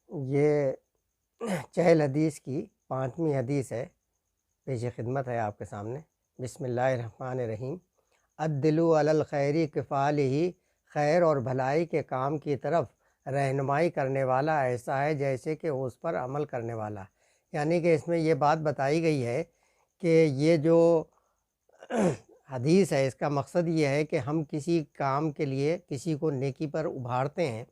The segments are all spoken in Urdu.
یہ چہل حدیث کی 5ویں حدیث ہے، پیش خدمت ہے آپ کے سامنے۔ بسم اللہ الرحمن الرحیم۔ الدل علی الخیر کفالہ، خیر اور بھلائی کے کام کی طرف رہنمائی کرنے والا ایسا ہے جیسے کہ اس پر عمل کرنے والا۔ یعنی کہ اس میں یہ بات بتائی گئی ہے کہ یہ جو حدیث ہے اس کا مقصد یہ ہے کہ ہم کسی کام کے لیے کسی کو نیکی پر ابھارتے ہیں،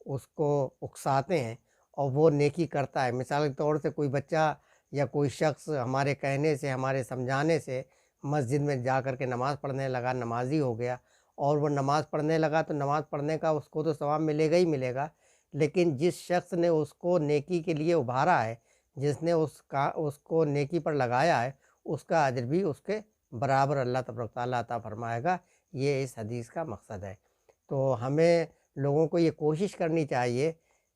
اس کو اکساتے ہیں اور وہ نیکی کرتا ہے۔ مثال کے طور سے کوئی بچہ یا کوئی شخص ہمارے کہنے سے، ہمارے سمجھانے سے مسجد میں جا کر کے نماز پڑھنے لگا، نمازی ہو گیا، اور وہ نماز پڑھنے لگا تو نماز پڑھنے کا اس کو تو ثواب ملے گا ہی ملے گا، لیکن جس شخص نے اس کو نیکی کے لیے ابھارا ہے، جس نے اس کو نیکی پر لگایا ہے، اس کا اجر بھی اس کے برابر اللہ تبارک تعالیٰ عطا فرمائے گا۔ یہ اس حدیث کا مقصد ہے۔ تو ہمیں لوگوں کو یہ کوشش کرنی چاہیے،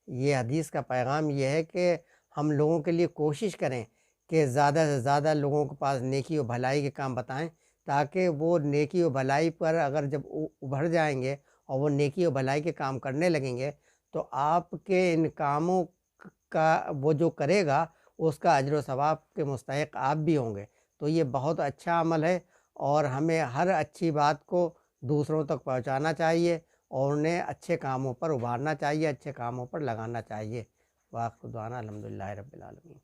یہ حدیث کا پیغام یہ ہے کہ ہم لوگوں کے لیے کوشش کریں کہ زیادہ سے زیادہ لوگوں کے پاس نیکی و بھلائی کے کام بتائیں، تاکہ وہ نیکی و بھلائی پر اگر جب ابھر جائیں گے اور وہ نیکی و بھلائی کے کام کرنے لگیں گے تو آپ کے ان کاموں کا وہ جو کرے گا اس کا اجر و ثواب کے مستحق آپ بھی ہوں گے۔ تو یہ بہت اچھا عمل ہے، اور ہمیں ہر اچھی بات کو دوسروں تک پہنچانا چاہیے اور انہیں اچھے کاموں پر ابھارنا چاہیے، اچھے کاموں پر لگانا چاہیے۔ وآخر دعوانا الحمدللہ رب العالمین۔